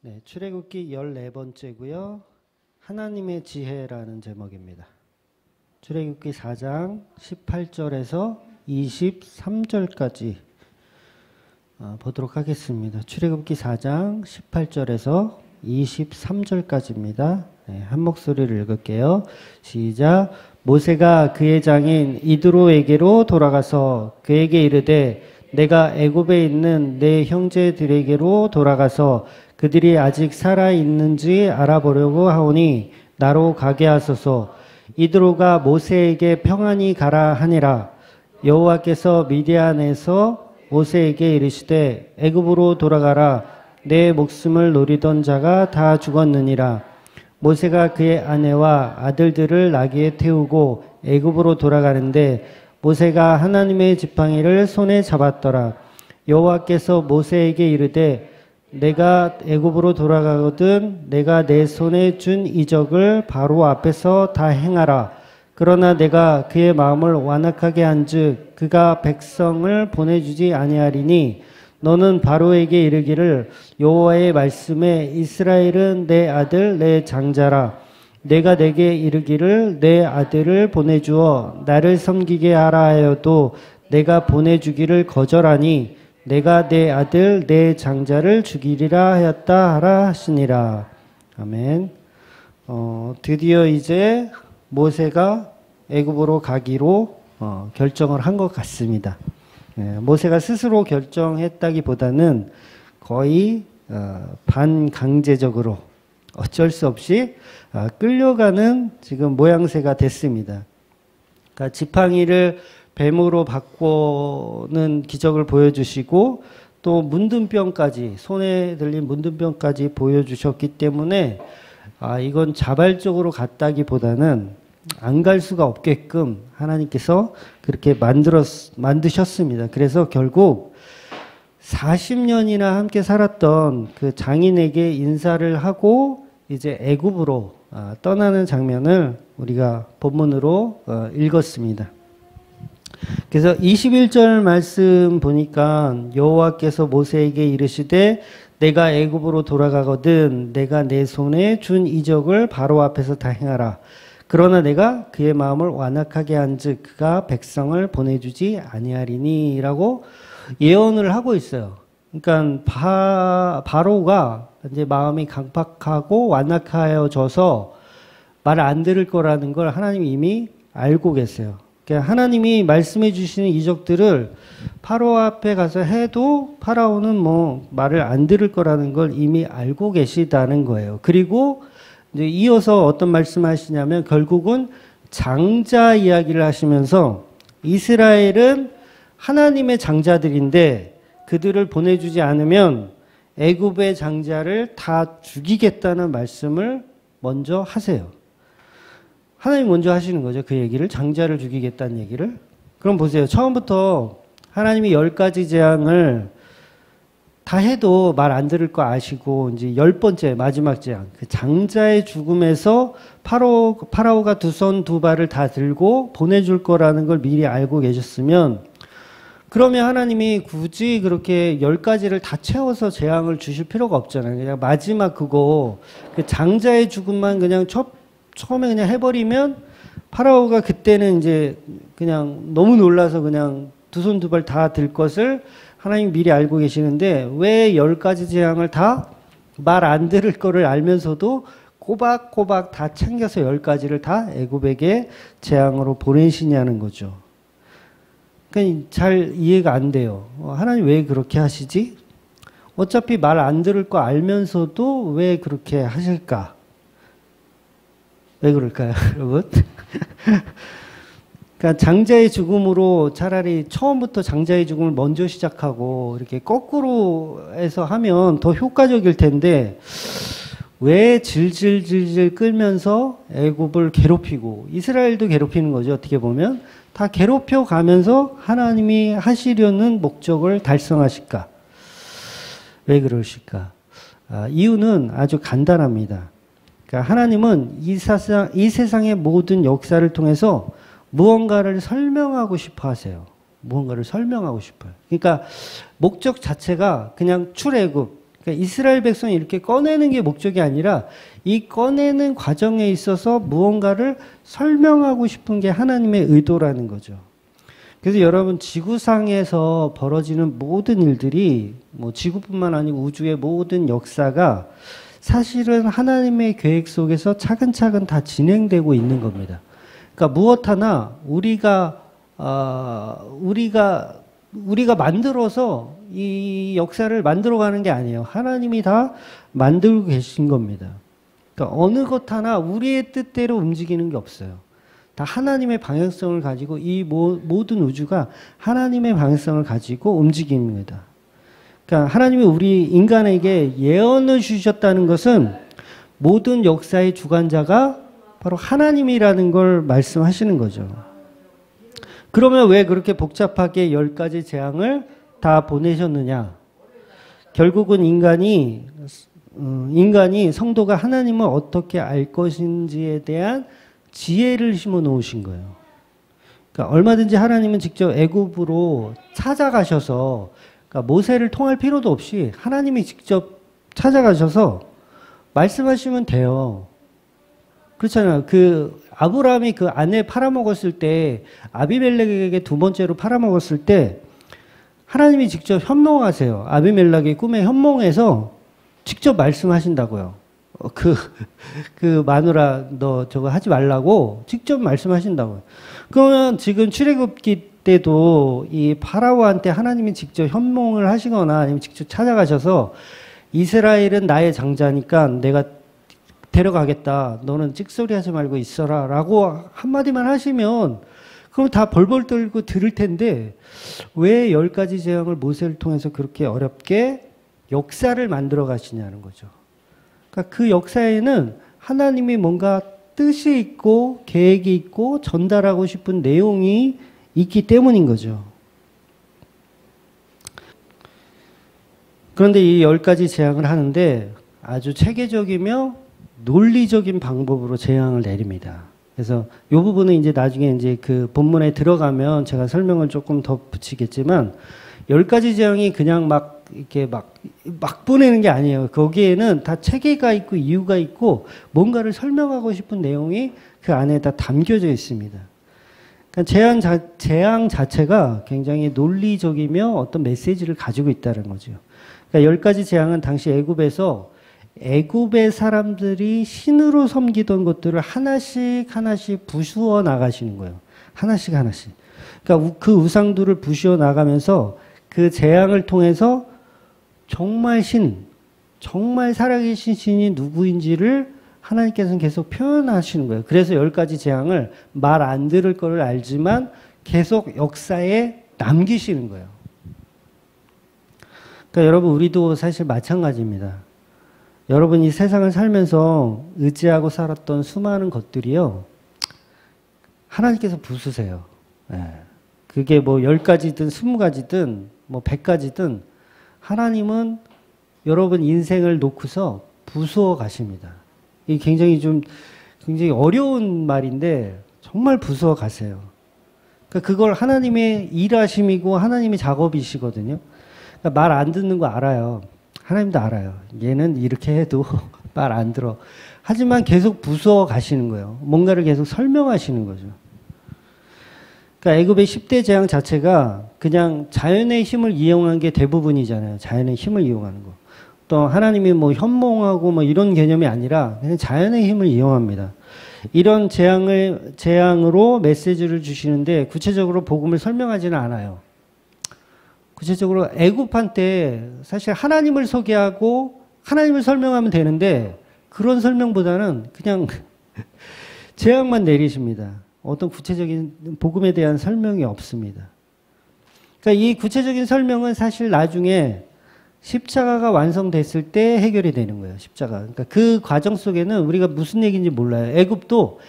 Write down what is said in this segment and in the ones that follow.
네, 출애굽기 14번째고요. 하나님의 지혜라는 제목입니다. 출애굽기 4장 18절에서 23절까지 보도록 하겠습니다. 출애굽기 4장 18절에서 23절까지입니다. 네, 한 목소리를 읽을게요. 시작. 모세가 그의 장인 이드로에게로 돌아가서 그에게 이르되 내가 애굽에 있는 내 형제들에게로 돌아가서 그들이 아직 살아 있는지 알아보려고 하오니 나로 가게 하소서. 이드로가 모세에게 평안히 가라 하니라. 여호와께서 미디안에서 모세에게 이르시되 애굽으로 돌아가라. 내 목숨을 노리던 자가 다 죽었느니라. 모세가 그의 아내와 아들들을 나귀에 태우고 애굽으로 돌아가는데 모세가 하나님의 지팡이를 손에 잡았더라. 여호와께서 모세에게 이르되 내가 애굽으로 돌아가거든 내가 내 손에 준 이적을 바로 앞에서 다 행하라. 그러나 내가 그의 마음을 완악하게 한즉 그가 백성을 보내주지 아니하리니 너는 바로에게 이르기를 여호와의 말씀에 이스라엘은 내 아들 내 장자라. 내가 내게 이르기를 내 아들을 보내주어 나를 섬기게 하라 하여도 내가 보내주기를 거절하니 내가 내 아들 내 장자를 죽이리라 하였다 하라 하시니라. 아멘. 드디어 이제 모세가 애굽으로 가기로 결정을 한 것 같습니다. 모세가 스스로 결정했다기보다는 거의 반강제적으로 어쩔 수 없이 끌려가는 지금 모양새가 됐습니다. 그러니까 지팡이를 뱀으로 바꾸는 기적을 보여주시고 또 문둥병까지 손에 들린 문둥병까지 보여주셨기 때문에 이건 자발적으로 갔다기보다는 안 갈 수가 없게끔 하나님께서 그렇게 만드셨습니다. 그래서 결국 40년이나 함께 살았던 그 장인에게 인사를 하고 이제 애굽으로 떠나는 장면을 우리가 본문으로 읽었습니다. 그래서 21절 말씀 보니까 여호와께서 모세에게 이르시되 내가 애굽으로 돌아가거든 내가 내 손에 준 이적을 바로 앞에서 다 행하라. 그러나 내가 그의 마음을 완악하게 한즉 그가 백성을 보내주지 아니하리니 라고 예언을 하고 있어요. 그러니까 바로가 이제 마음이 강팍하고 완악하여져서 말 안 들을 거라는 걸 하나님이 이미 알고 계세요. 그러니까 하나님이 말씀해 주시는 이적들을 파라오 앞에 가서 해도 파라오는 뭐 말을 안 들을 거라는 걸 이미 알고 계시다는 거예요. 그리고 이제 이어서 어떤 말씀하시냐면 결국은 장자 이야기를 하시면서 이스라엘은 하나님의 장자들인데 그들을 보내주지 않으면 애굽의 장자를 다 죽이겠다는 말씀을 먼저 하세요. 하나님 먼저 하시는 거죠. 그 얘기를. 장자를 죽이겠다는 얘기를. 그럼 보세요. 처음부터 하나님이 10가지 재앙을 다 해도 말 안 들을 거 아시고 이제 10번째 마지막 재앙. 그 장자의 죽음에서 파라오가 두 손 두 발을 다 들고 보내줄 거라는 걸 미리 알고 계셨으면 그러면 하나님이 굳이 그렇게 10가지를 다 채워서 재앙을 주실 필요가 없잖아요. 그냥 마지막 그 장자의 죽음만 그냥 처음에 그냥 해버리면 파라오가 그때는 이제 그냥 너무 놀라서 그냥 두 손 두 발 다 들 것을 하나님 미리 알고 계시는데 왜 10가지 재앙을 다 말 안 들을 거를 알면서도 꼬박꼬박 다 챙겨서 10가지를 다 애굽에게 재앙으로 보내시냐는 거죠. 그러니까 잘 이해가 안 돼요. 하나님 왜 그렇게 하시지? 어차피 말 안 들을 거 알면서도 왜 그렇게 하실까? 왜 그럴까요, 여러분? 그러니까 장자의 죽음으로 차라리 처음부터 장자의 죽음을 먼저 시작하고 이렇게 거꾸로 해서 하면 더 효과적일 텐데 왜 질질질질 끌면서 애굽을 괴롭히고 이스라엘도 괴롭히는 거죠. 어떻게 보면 다 괴롭혀 가면서 하나님이 하시려는 목적을 달성하실까? 왜 그러실까? 이유는 아주 간단합니다. 그러니까 하나님은 이 세상의 모든 역사를 통해서 무언가를 설명하고 싶어 하세요. 무언가를 설명하고 싶어요. 그러니까 목적 자체가 그냥 출애굽, 그러니까 이스라엘 백성이 이렇게 꺼내는 게 목적이 아니라 이 꺼내는 과정에 있어서 무언가를 설명하고 싶은 게 하나님의 의도라는 거죠. 그래서 여러분 지구상에서 벌어지는 모든 일들이 뭐 지구뿐만 아니고 우주의 모든 역사가 사실은 하나님의 계획 속에서 차근차근 다 진행되고 있는 겁니다. 그러니까 무엇 하나 우리가 만들어서 이 역사를 만들어가는 게 아니에요. 하나님이 다 만들고 계신 겁니다. 그러니까 어느 것 하나 우리의 뜻대로 움직이는 게 없어요. 다 하나님의 방향성을 가지고 이 모든 우주가 하나님의 방향성을 가지고 움직입니다. 그러니까 하나님이 우리 인간에게 예언을 주셨다는 것은 모든 역사의 주관자가 바로 하나님이라는 걸 말씀하시는 거죠. 그러면 왜 그렇게 복잡하게 10가지 재앙을 다 보내셨느냐? 결국은 인간이 성도가 하나님을 어떻게 알 것인지에 대한 지혜를 심어 놓으신 거예요. 그러니까 얼마든지 하나님은 직접 애굽으로 찾아가셔서, 그러니까 모세를 통할 필요도 없이 하나님이 직접 찾아가셔서 말씀하시면 돼요. 그렇잖아요. 아브라함이 그 아내 팔아먹었을 때, 아비멜렉에게 두 번째로 팔아먹었을 때 하나님이 직접 현몽하세요. 아비멜렉의 꿈에 현몽해서 직접 말씀하신다고요. 마누라 너 저거 하지 말라고 직접 말씀하신다고요. 그러면 지금 출애굽기 때도 이 파라오한테 하나님이 직접 현몽을 하시거나 아니면 직접 찾아가셔서 이스라엘은 나의 장자니까 내가 데려가겠다. 너는 찍소리 하지 말고 있어라. 라고 한마디만 하시면 그럼 다 벌벌 떨고 들을 텐데 왜 10가지 재앙을 모세를 통해서 그렇게 어렵게 역사를 만들어 가시냐는 거죠. 그러니까 그 역사에는 하나님이 뭔가 뜻이 있고 계획이 있고 전달하고 싶은 내용이 있기 때문인 거죠. 그런데 이 10가지 재앙을 하는데 아주 체계적이며 논리적인 방법으로 재앙을 내립니다. 그래서 이 부분은 이제 나중에 이제 그 본문에 들어가면 제가 설명을 조금 더 붙이겠지만 10가지 재앙이 그냥 이렇게 막 보내는 게 아니에요. 거기에는 다 체계가 있고 이유가 있고 뭔가를 설명하고 싶은 내용이 그 안에 다 담겨져 있습니다. 그러니까 재앙 자체가 굉장히 논리적이며 어떤 메시지를 가지고 있다는 거죠. 그러니까 10가지 재앙은 당시 애굽의 사람들이 신으로 섬기던 것들을 하나씩 부수어 나가시는 거예요. 하나씩. 그러니까 그 우상들을 부수어 나가면서 그 재앙을 통해서 정말 살아계신 신이 누구인지를 하나님께서는 계속 표현하시는 거예요. 그래서 10가지 재앙을 말 안 들을 거를 알지만 계속 역사에 남기시는 거예요. 그러니까 여러분 우리도 사실 마찬가지입니다. 여러분이 세상을 살면서 의지하고 살았던 수많은 것들이요. 하나님께서 부수세요. 네. 그게 뭐 10가지든 20가지든 뭐 100가지든 하나님은 여러분 인생을 놓고서 부수어 가십니다. 이게 굉장히 어려운 말인데 정말 부수어 가세요. 그러니까 그걸 하나님의 일하심이고 하나님의 작업이시거든요. 그러니까 말 안 듣는 거 알아요. 하나님도 알아요. 얘는 이렇게 해도 말 안 들어. 하지만 계속 부수어 가시는 거예요. 뭔가를 계속 설명하시는 거죠. 그러니까 애굽의 10대 재앙 자체가 그냥 자연의 힘을 이용한 게 대부분이잖아요. 자연의 힘을 이용하는 거. 또 하나님이 뭐 현몽하고 뭐 이런 개념이 아니라 그냥 자연의 힘을 이용합니다. 이런 재앙으로 메시지를 주시는데 구체적으로 복음을 설명하지는 않아요. 구체적으로 애굽한테 사실 하나님을 소개하고 하나님을 설명하면 되는데 그런 설명보다는 그냥 재앙만 내리십니다. 어떤 구체적인 복음에 대한 설명이 없습니다. 그러니까 이 구체적인 설명은 사실 나중에 십자가가 완성됐을 때 해결이 되는 거예요. 십자가. 그러니까 그 과정 속에는 우리가 무슨 얘기인지 몰라요. 애굽도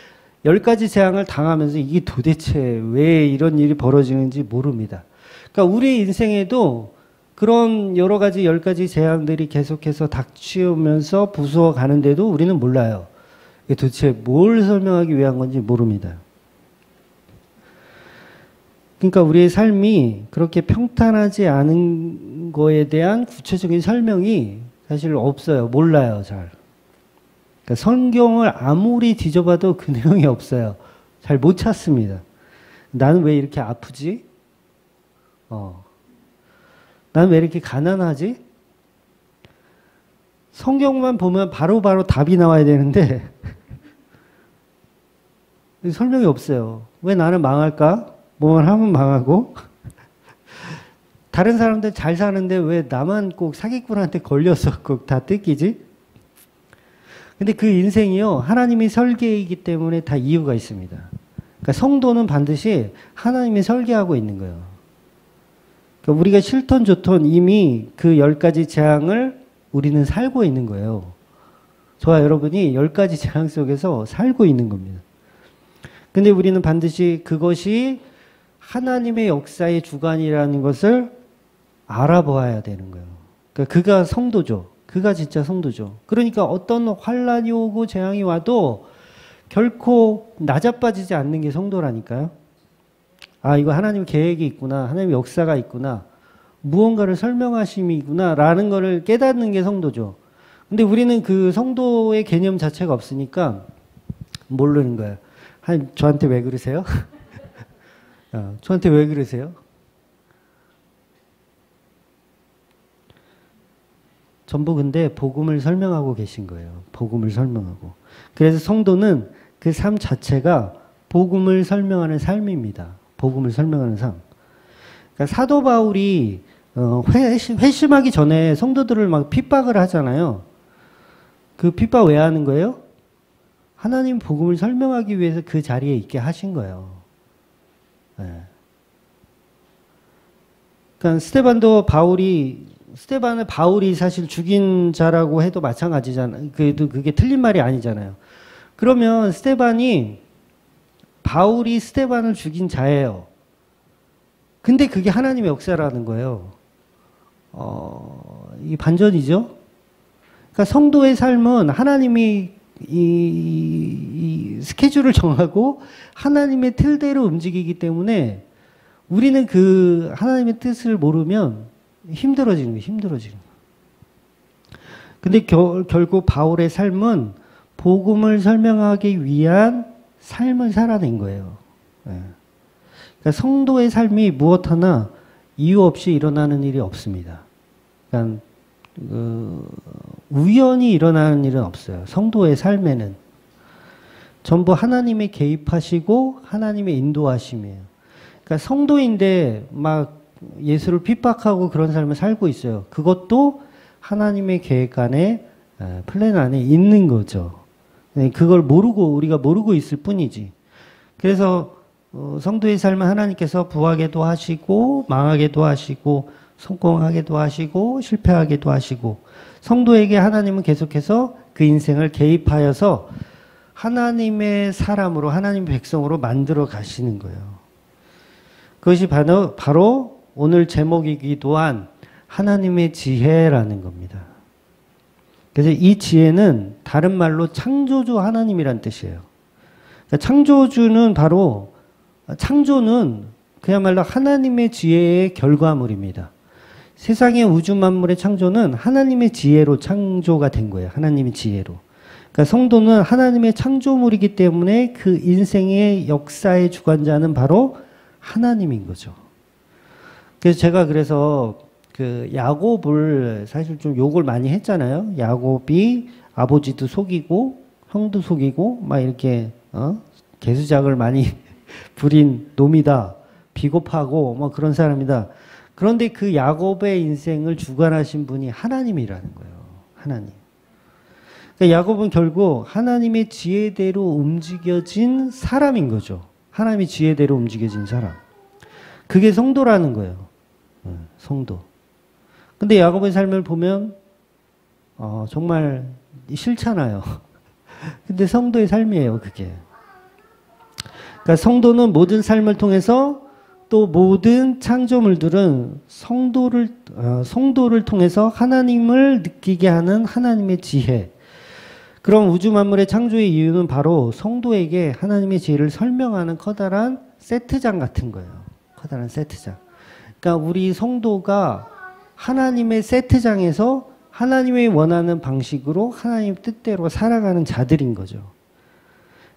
10가지 재앙을 당하면서 이게 도대체 왜 이런 일이 벌어지는지 모릅니다. 그러니까 우리 인생에도 그런 여러 가지 10가지 재앙들이 계속해서 닥치오면서 부수어 가는데도 우리는 몰라요. 이게 도대체 뭘 설명하기 위한 건지 모릅니다. 그러니까 우리의 삶이 그렇게 평탄하지 않은 거에 대한 구체적인 설명이 사실 없어요. 몰라요, 잘. 그러니까 성경을 아무리 뒤져봐도 그 내용이 없어요. 잘 못 찾습니다. 나는 왜 이렇게 아프지? 나는 왜 이렇게 가난하지? 성경만 보면 바로바로 답이 나와야 되는데 설명이 없어요. 왜 나는 망할까? 뭐만 하면 망하고 다른 사람들 잘 사는데 왜 나만 꼭 사기꾼한테 걸려서 꼭 다 뜯기지? 근데 그 인생이요, 하나님이 설계이기 때문에 다 이유가 있습니다. 그러니까 성도는 반드시 하나님이 설계하고 있는 거예요. 그러니까 우리가 싫던 좋던 이미 그 10가지 재앙을 우리는 살고 있는 거예요. 저와 여러분이 10가지 재앙 속에서 살고 있는 겁니다. 근데 우리는 반드시 그것이 하나님의 역사의 주관이라는 것을 알아보아야 되는 거예요. 그러니까 그가 성도죠. 그가 진짜 성도죠. 그러니까 어떤 환란이 오고 재앙이 와도 결코 낮아빠지지 않는 게 성도라니까요. 아, 이거 하나님 계획이 있구나. 하나님 역사가 있구나. 무언가를 설명하심이구나. 라는 거를 깨닫는 게 성도죠. 근데 우리는 그 성도의 개념 자체가 없으니까 모르는 거예요. 저한테 왜 그러세요? 저한테 왜 그러세요? 전부 근데 복음을 설명하고 계신 거예요. 복음을 설명하고. 그래서 성도는 그 삶 자체가 복음을 설명하는 삶입니다. 복음을 설명하는 삶. 그러니까 사도 바울이 회심하기 전에 성도들을 막 핍박을 하잖아요. 그 핍박 왜 하는 거예요? 하나님 복음을 설명하기 위해서 그 자리에 있게 하신 거예요. 네. 그러니까 스데반을 바울이 사실 죽인 자라고 해도 마찬가지잖아요. 그래도 그게 틀린 말이 아니잖아요. 그러면 바울이 스데반을 죽인 자예요. 근데 그게 하나님의 역사라는 거예요. 이 반전이죠? 그러니까 성도의 삶은 하나님이 이 스케줄을 정하고 하나님의 틀대로 움직이기 때문에 우리는 그 하나님의 뜻을 모르면 힘들어지는 거예요. 힘들어지는 거예요. 근데 결국 바울의 삶은 복음을 설명하기 위한 삶을 살아낸 거예요. 네. 그러니까 성도의 삶이 무엇 하나 이유 없이 일어나는 일이 없습니다. 그러니까 우연히 일어나는 일은 없어요. 성도의 삶에는 전부 하나님의 개입하시고 하나님의 인도하심이에요. 그러니까 성도인데 막 예수를 핍박하고 그런 삶을 살고 있어요. 그것도 하나님의 계획 안에, 플랜 안에 있는 거죠. 그걸 우리가 모르고 있을 뿐이지. 그래서 성도의 삶은 하나님께서 부하게도 하시고 망하게도 하시고 성공하게도 하시고 실패하게도 하시고 성도에게 하나님은 계속해서 그 인생을 개입하여서 하나님의 사람으로 하나님의 백성으로 만들어 가시는 거예요. 그것이 바로 오늘 제목이기도 한 하나님의 지혜라는 겁니다. 그래서 이 지혜는 다른 말로 창조주 하나님이란 뜻이에요. 그러니까 창조는 그야말로 하나님의 지혜의 결과물입니다. 세상의 우주 만물의 창조는 하나님의 지혜로 창조가 된 거예요. 하나님의 지혜로. 그러니까 성도는 하나님의 창조물이기 때문에 그 인생의 역사의 주관자는 바로 하나님인 거죠. 그래서 제가 그 야곱을 사실 좀 욕을 많이 했잖아요. 야곱이 아버지도 속이고 형도 속이고 막 이렇게 개수작을 많이 부린 놈이다. 비겁하고 뭐 그런 사람이다. 그런데 그 야곱의 인생을 주관하신 분이 하나님이라는 거예요. 하나님. 그러니까 야곱은 결국 하나님의 지혜대로 움직여진 사람인 거죠. 하나님의 지혜대로 움직여진 사람. 그게 성도라는 거예요. 성도. 근데 야곱의 삶을 보면 정말 싫잖아요. 근데 성도의 삶이에요, 그게. 그러니까 성도는 모든 삶을 통해서 또 모든 창조물들은 성도를 통해서 하나님을 느끼게 하는 하나님의 지혜. 그럼 우주 만물의 창조의 이유는 바로 성도에게 하나님의 지혜를 설명하는 커다란 세트장 같은 거예요. 커다란 세트장. 그러니까 우리 성도가 하나님의 세트장에서 하나님이 원하는 방식으로 하나님 뜻대로 살아가는 자들인 거죠.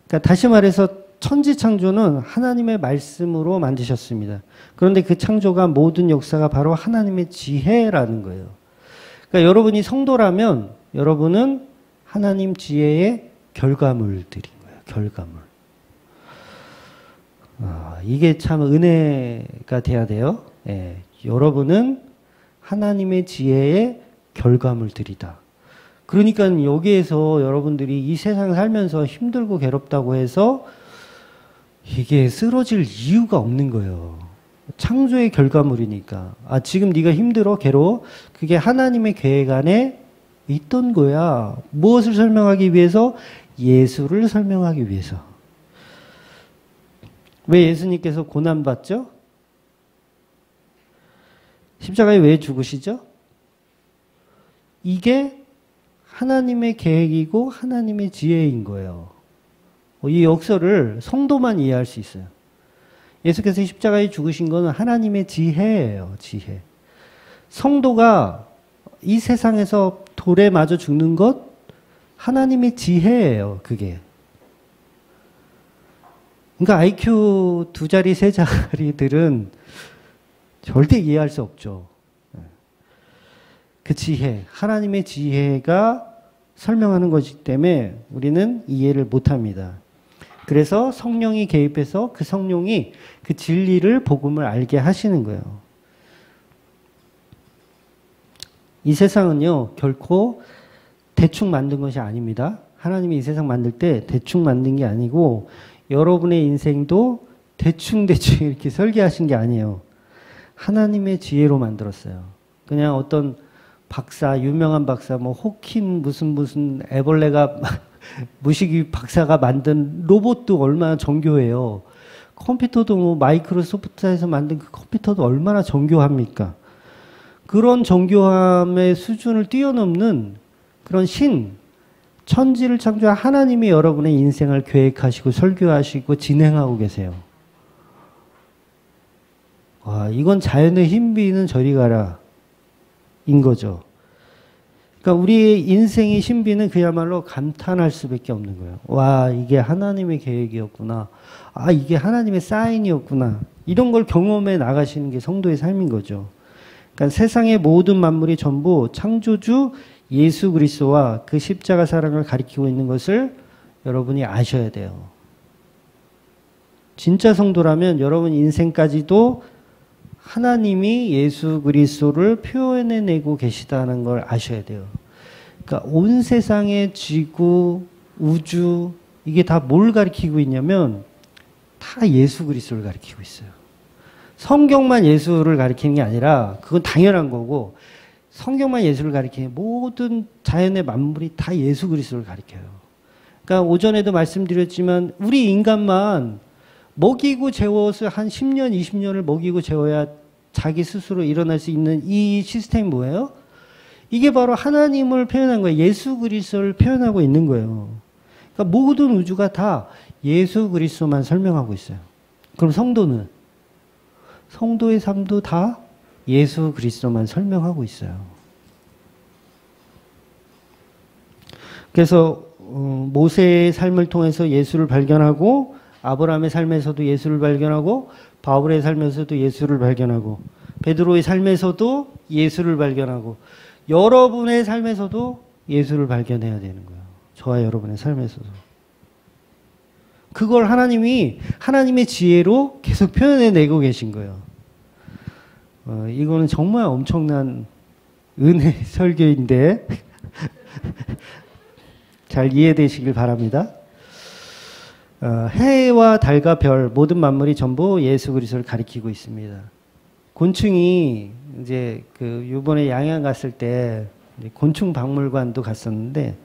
그러니까 다시 말해서 천지창조는 하나님의 말씀으로 만드셨습니다. 그런데 그 창조가 모든 역사가 바로 하나님의 지혜라는 거예요. 그러니까 여러분이 성도라면 여러분은 하나님 지혜의 결과물들인 거예요. 결과물. 이게 참 은혜가 돼야 돼요. 예, 여러분은 하나님의 지혜의 결과물들이다. 그러니까 여기에서 여러분들이 이 세상 살면서 힘들고 괴롭다고 해서 이게 쓰러질 이유가 없는 거예요. 창조의 결과물이니까. 지금 네가 힘들어, 괴로워? 그게 하나님의 계획 안에 있던 거야. 무엇을 설명하기 위해서? 예수를 설명하기 위해서. 왜 예수님께서 고난받죠? 십자가에 왜 죽으시죠? 이게 하나님의 계획이고 하나님의 지혜인 거예요. 이 역설을 성도만 이해할 수 있어요. 예수께서 십자가에 죽으신 것은 하나님의 지혜예요. 지혜. 성도가 이 세상에서 돌에 맞아 죽는 것 하나님의 지혜예요. 그게. 그러니까 IQ 2자리, 3자리들은 절대 이해할 수 없죠. 그 지혜, 하나님의 지혜가 설명하는 것이기 때문에 우리는 이해를 못합니다. 그래서 성령이 개입해서 그 성령이 그 진리를, 복음을 알게 하시는 거예요. 이 세상은요, 결코 대충 만든 것이 아닙니다. 하나님이 이 세상 만들 때 대충 만든 게 아니고 여러분의 인생도 대충 이렇게 설계하신 게 아니에요. 하나님의 지혜로 만들었어요. 그냥 어떤 박사, 유명한 박사, 뭐 호킨 무슨 애벌레가 무식이 박사가 만든 로봇도 얼마나 정교해요. 컴퓨터도 뭐 마이크로소프트에서 만든 그 컴퓨터도 얼마나 정교합니까? 그런 정교함의 수준을 뛰어넘는 그런 천지를 창조한 하나님이 여러분의 인생을 계획하시고 설교하시고 진행하고 계세요. 와, 이건 자연의 신비는 저리 가라. 인 거죠. 그러니까 우리의 인생의 신비는 그야말로 감탄할 수밖에 없는 거예요. 와, 이게 하나님의 계획이었구나. 이게 하나님의 사인이었구나. 이런 걸 경험해 나가시는 게 성도의 삶인 거죠. 그러니까 세상의 모든 만물이 전부 창조주 예수 그리스도와 그 십자가 사랑을 가리키고 있는 것을 여러분이 아셔야 돼요. 진짜 성도라면 여러분 인생까지도 하나님이 예수 그리스도를 표현해내고 계시다는 걸 아셔야 돼요. 그러니까 온 세상의 지구, 우주, 이게 다 뭘 가리키고 있냐면 다 예수 그리스도를 가리키고 있어요. 성경만 예수를 가리키는 게 아니라 그건 당연한 거고 성경만 예수를 가리키는 모든 자연의 만물이 다 예수 그리스도를 가리켜요. 그러니까 오전에도 말씀드렸지만 우리 인간만 먹이고 재워서 한 10년, 20년을 먹이고 재워야 자기 스스로 일어날 수 있는 이 시스템이 뭐예요? 이게 바로 하나님을 표현한 거예요. 예수 그리스도를 표현하고 있는 거예요. 그러니까 모든 우주가 다 예수 그리스도만 설명하고 있어요. 그럼 성도는? 성도의 삶도 다 예수 그리스도만 설명하고 있어요. 그래서 모세의 삶을 통해서 예수를 발견하고 아브라함의 삶에서도 예수를 발견하고 바울의 삶에서도 예수를 발견하고 베드로의 삶에서도 예수를 발견하고 여러분의 삶에서도 예수를 발견해야 되는 거예요. 저와 여러분의 삶에서도. 그걸 하나님이 하나님의 지혜로 계속 표현해내고 계신 거예요. 이거는 정말 엄청난 은혜 설교인데 잘 이해되시길 바랍니다. 해와 달과 별 모든 만물이 전부 예수 그리스도를 가리키고 있습니다. 곤충이 이제 그 이번에 양양 갔을 때 곤충 박물관도 갔었는데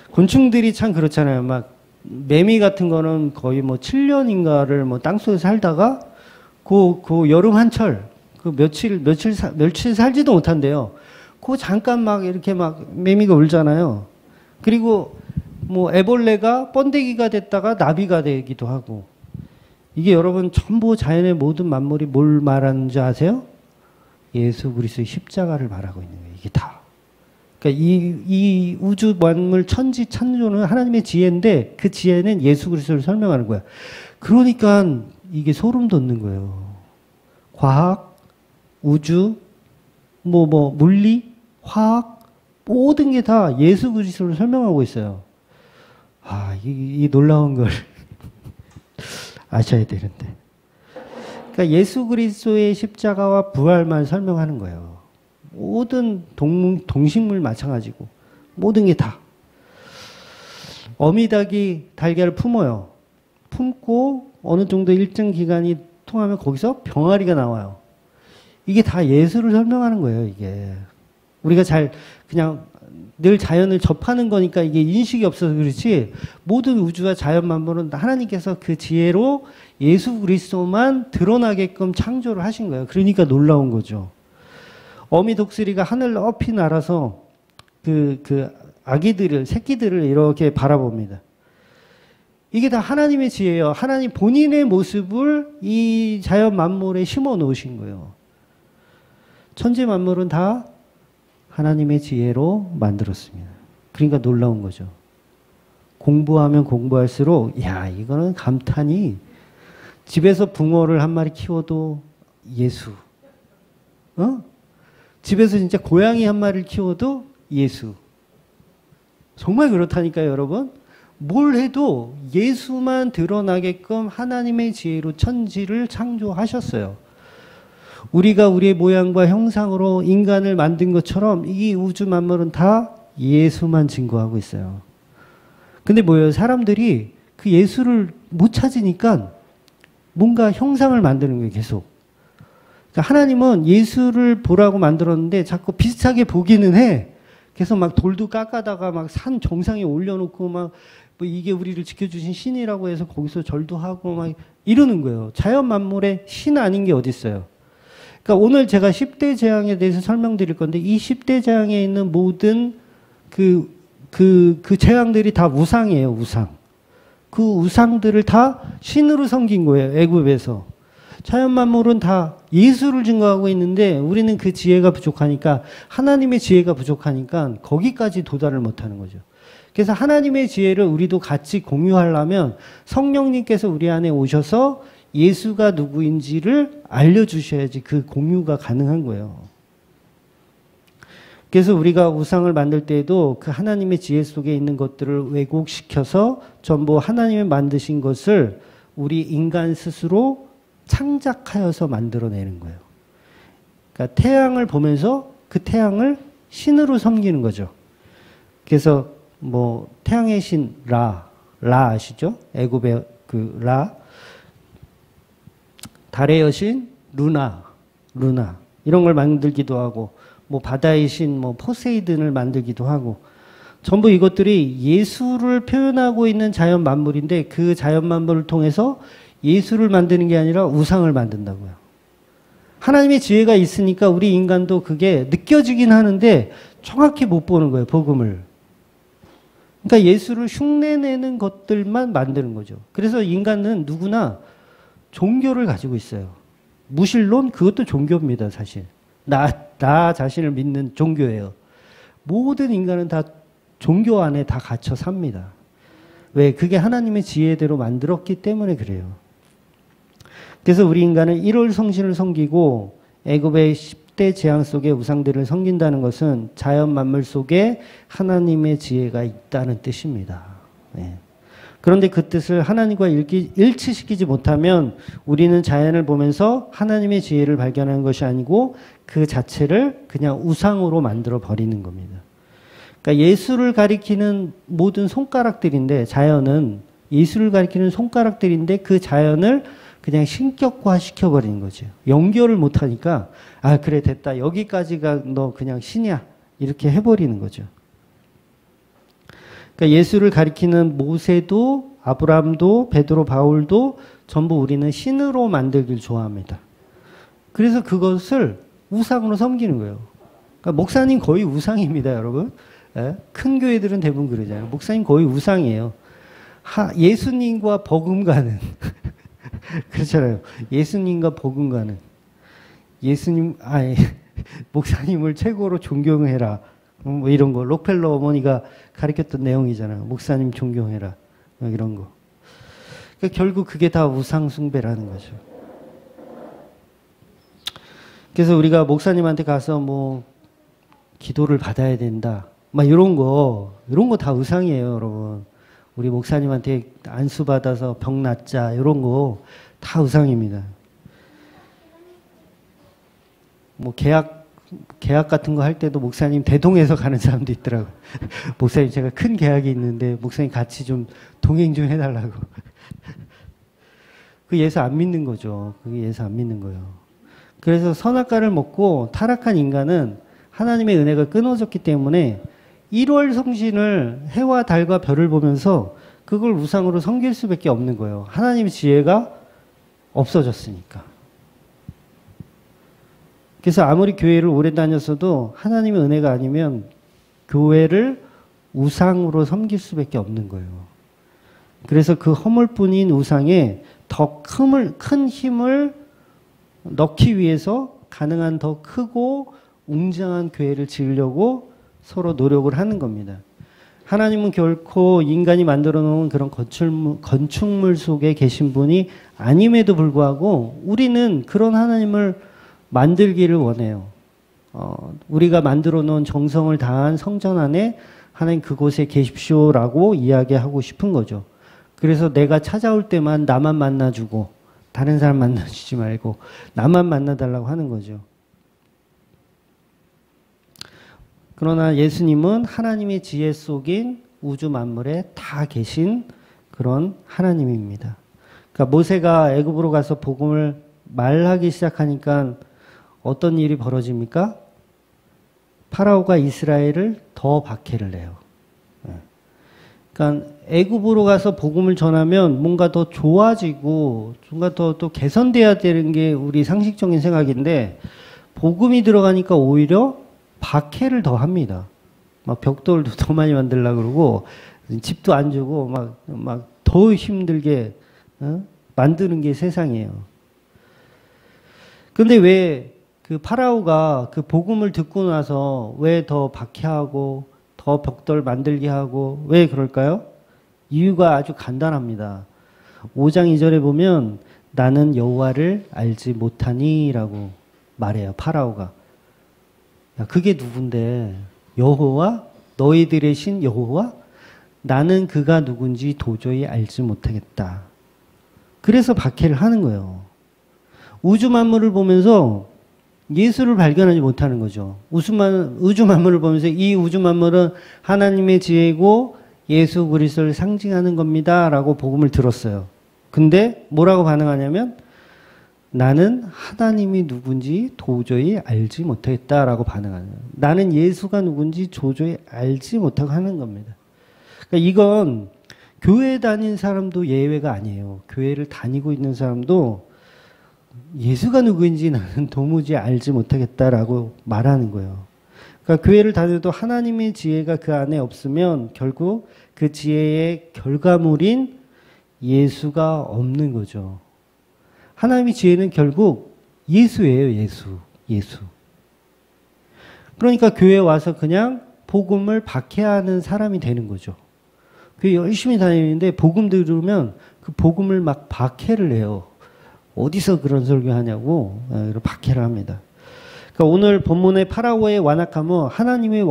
곤충들이 참 그렇잖아요. 막 매미 같은 거는 거의 뭐 7년인가를 뭐 땅속에 살다가 그 여름 한철 그 며칠 살지도 못한대요. 그 잠깐 막 이렇게 막 매미가 울잖아요. 그리고 뭐 애벌레가 번데기가 됐다가 나비가 되기도 하고 이게 여러분 전부 자연의 모든 만물이 뭘 말하는지 아세요? 예수 그리스도의 십자가를 말하고 있는 거예요. 이게 다. 그러니까 이 우주 만물 천지 창조는 하나님의 지혜인데 그 지혜는 예수 그리스도를 설명하는 거야. 그러니까 이게 소름 돋는 거예요. 과학, 우주, 물리, 화학 모든 게 다 예수 그리스도를 설명하고 있어요. 이 놀라운 걸 아셔야 되는데. 그러니까 예수 그리스도의 십자가와 부활만 설명하는 거예요. 모든 동식물 마찬가지고 모든 게 다. 어미닭이 달걀을 품어요. 품고 어느 정도 일정 기간이 통하면 거기서 병아리가 나와요. 이게 다 예수를 설명하는 거예요, 이게. 우리가 그냥 늘 자연을 접하는 거니까 이게 인식이 없어서 그렇지, 모든 우주와 자연 만물은 하나님께서 그 지혜로 예수 그리스도만 드러나게끔 창조를 하신 거예요. 그러니까 놀라운 거죠. 어미 독수리가 하늘 높이 날아서 새끼들을 이렇게 바라봅니다. 이게 다 하나님의 지혜예요. 하나님 본인의 모습을 이 자연 만물에 심어 놓으신 거예요. 천지 만물은 다 하나님의 지혜로 만들었습니다. 그러니까 놀라운 거죠. 공부하면 공부할수록 이거는 감탄이, 집에서 붕어를 한 마리 키워도 예수. 집에서 진짜 고양이 한 마리를 키워도 예수. 정말 그렇다니까요, 여러분. 뭘 해도 예수만 드러나게끔 하나님의 지혜로 천지를 창조하셨어요. 우리가 우리의 모양과 형상으로 인간을 만든 것처럼 이 우주 만물은 다 예수만 증거하고 있어요. 근데 뭐예요? 사람들이 그 예수를 못 찾으니까 뭔가 형상을 만드는 거예요, 계속. 그러니까 하나님은 예수를 보라고 만들었는데 자꾸 비슷하게 보기는 해. 계속 막 돌도 깎아다가 막 산 정상에 올려놓고 막 이게 우리를 지켜주신 신이라고 해서 거기서 절도 하고 막 이러는 거예요. 자연 만물에 신 아닌 게 어디 있어요? 그러니까 오늘 제가 10대 재앙에 대해서 설명드릴 건데, 이 10대 재앙에 있는 모든 그 재앙들이 다 우상이에요, 우상. 그 우상들을 다 신으로 섬긴 거예요, 애굽에서. 자연 만물은 다 예수를 증거하고 있는데 우리는 그 지혜가 부족하니까, 하나님의 지혜가 부족하니까 거기까지 도달을 못하는 거죠. 그래서 하나님의 지혜를 우리도 같이 공유하려면 성령님께서 우리 안에 오셔서 예수가 누구인지를 알려주셔야지 그 공유가 가능한 거예요. 그래서 우리가 우상을 만들 때에도 그 하나님의 지혜 속에 있는 것들을 왜곡시켜서 전부 하나님이 만드신 것을 우리 인간 스스로 창작하여서 만들어내는 거예요. 그러니까 태양을 보면서 그 태양을 신으로 섬기는 거죠. 그래서 태양의 신 라 아시죠? 애굽의 그 라. 달의 여신 루나 이런 걸 만들기도 하고, 바다의 신 포세이든을 만들기도 하고, 전부 이것들이 예수를 표현하고 있는 자연 만물인데 그 자연 만물을 통해서 예수를 만드는 게 아니라 우상을 만든다고요. 하나님의 지혜가 있으니까 우리 인간도 그게 느껴지긴 하는데 정확히 못 보는 거예요, 복음을. 그러니까 예수를 흉내내는 것들만 만드는 거죠. 그래서 인간은 누구나 종교를 가지고 있어요. 무신론? 그것도 종교입니다, 사실. 나 자신을 믿는 종교예요. 모든 인간은 다 종교 안에 다 갇혀 삽니다. 왜? 그게 하나님의 지혜대로 만들었기 때문에 그래요. 그래서 우리 인간은 일월 성신을 섬기고 애굽의 10대 재앙 속의 우상들을 섬긴다는 것은 자연 만물 속에 하나님의 지혜가 있다는 뜻입니다. 네. 그런데 그 뜻을 하나님과 일치시키지 못하면 우리는 자연을 보면서 하나님의 지혜를 발견하는 것이 아니고 그 자체를 그냥 우상으로 만들어 버리는 겁니다. 그러니까 예수를 가리키는 모든 손가락들인데, 자연은 예수를 가리키는 손가락들인데 그 자연을 그냥 신격화 시켜버리는 거죠. 연결을 못하니까 그래 됐다, 여기까지가 너 그냥 신이야, 이렇게 해버리는 거죠. 그러니까 예수를 가리키는 모세도 아브라함도 베드로 바울도 전부 우리는 신으로 만들길 좋아합니다. 그래서 그것을 우상으로 섬기는 거예요. 그러니까 목사님 거의 우상입니다, 여러분. 큰 교회들은 대부분 그러잖아요. 목사님 거의 우상이에요. 예수님과 버금가는 그렇잖아요. 예수님과 버금가는 목사님을 최고로 존경해라. 뭐 이런 거 록펠러 어머니가 가르쳤던 내용이잖아. 목사님 존경해라. 이런 거. 그러니까 결국 그게 다 우상 숭배라는 거죠. 그래서 우리가 목사님한테 가서 뭐 기도를 받아야 된다. 막 이런 거 다 우상이에요, 여러분. 우리 목사님한테 안수 받아서 병 낫자 이런 거 다 우상입니다. 뭐 계약 같은 거 할 때도 목사님 대동해서 가는 사람도 있더라고요. 목사님 제가 큰 계약이 있는데 목사님 같이 좀 동행 좀 해달라고. 그 예수 안 믿는 거죠. 그게 예수 안 믿는 거예요. 그래서 선악과를 먹고 타락한 인간은 하나님의 은혜가 끊어졌기 때문에 1월 성신을 해와 달과 별을 보면서 그걸 우상으로 섬길 수밖에 없는 거예요. 하나님의 지혜가 없어졌으니까. 그래서 아무리 교회를 오래 다녔어도 하나님의 은혜가 아니면 교회를 우상으로 섬길 수밖에 없는 거예요. 그래서 그 허물뿐인 우상에 더 큰 힘을 넣기 위해서 가능한 더 크고 웅장한 교회를 지으려고 서로 노력을 하는 겁니다. 하나님은 결코 인간이 만들어 놓은 그런 건축물 속에 계신 분이 아님에도 불구하고 우리는 그런 하나님을 만들기를 원해요. 우리가 만들어 놓은 정성을 다한 성전 안에 하나님 그곳에 계십시오라고 이야기하고 싶은 거죠. 그래서 내가 찾아올 때만 나만 만나주고 다른 사람 만나주지 말고 나만 만나달라고 하는 거죠. 그러나 예수님은 하나님의 지혜 속인 우주 만물에 다 계신 그런 하나님입니다. 그러니까 모세가 애굽으로 가서 복음을 말하기 시작하니까 어떤 일이 벌어집니까? 파라오가 이스라엘을 더 박해를 해요. 그러니까 애굽으로 가서 복음을 전하면 뭔가 더 좋아지고 뭔가 더 개선돼야 되는 게 우리 상식적인 생각인데 복음이 들어가니까 오히려 박해를 더 합니다. 막 벽돌도 더 많이 만들려고 그러고 집도 안 주고 막 더 힘들게 만드는 게 세상이에요. 근데 왜 그 파라오가 그 복음을 듣고 나서 왜 더 박해하고 더 벽돌 만들게 하고 왜 그럴까요? 이유가 아주 간단합니다. 5장 2절에 보면 나는 여호와를 알지 못하니라고 말해요. 파라오가. 야, 그게 누군데? 여호와? 너희들의 신 여호와? 나는 그가 누군지 도저히 알지 못하겠다. 그래서 박해를 하는 거예요. 우주 만물을 보면서 예수를 발견하지 못하는 거죠. 우주 만물을 보면서 이 우주 만물은 하나님의 지혜고 예수 그리스도를 상징하는 겁니다. 라고 복음을 들었어요. 근데 뭐라고 반응하냐면 나는 하나님이 누군지 도저히 알지 못하겠다라고 반응하는 거예요. 나는 예수가 누군지 도저히 알지 못하고 하는 겁니다. 그러니까 이건 교회 다닌 사람도 예외가 아니에요. 교회를 다니고 있는 사람도 예수가 누구인지 나는 도무지 알지 못하겠다라고 말하는 거예요. 그러니까 교회를 다녀도 하나님의 지혜가 그 안에 없으면 결국 그 지혜의 결과물인 예수가 없는 거죠. 하나님의 지혜는 결국 예수예요. 예수. 그러니까 교회에 와서 그냥 복음을 박해하는 사람이 되는 거죠. 교회 열심히 다니는데 복음 들으면 그 복음을 막 박해를 해요. 어디서 그런 설교하냐고 박해를 합니다. 그러니까 오늘 본문의 파라오의 완악함은 하나님의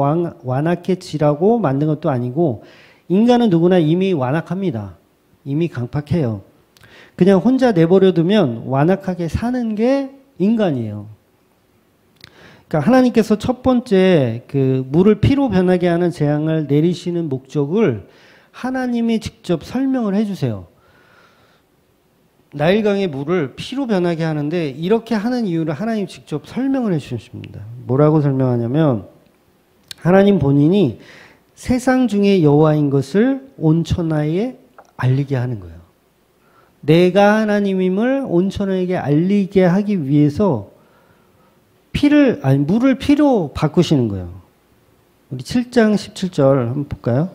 완악해지라고 만든 것도 아니고 인간은 누구나 이미 완악합니다. 이미 강팍해요. 그냥 혼자 내버려두면 완악하게 사는 게 인간이에요. 그러니까 하나님께서 첫 번째 그 물을 피로 변하게 하는 재앙을 내리시는 목적을 하나님이 직접 설명을 해주세요. 나일강의 물을 피로 변하게 하는데 이렇게 하는 이유를 하나님 직접 설명을 해주십니다. 뭐라고 설명하냐면 하나님 본인이 세상 중에 여호와인 것을 온 천하에 알리게 하는 거예요. 내가 하나님임을 온 천하에게 알리게 하기 위해서 물을 피로 바꾸시는 거예요. 우리 7장 17절 한번 볼까요?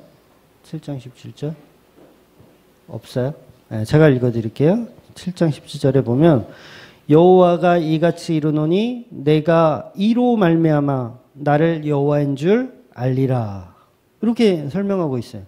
7장 17절 없어요? 네, 제가 읽어드릴게요. 7장 17절에 보면 여호와가 이같이 이르노니 내가 이로 말미암아 나를 여호와인 줄 알리라. 이렇게 설명하고 있어요.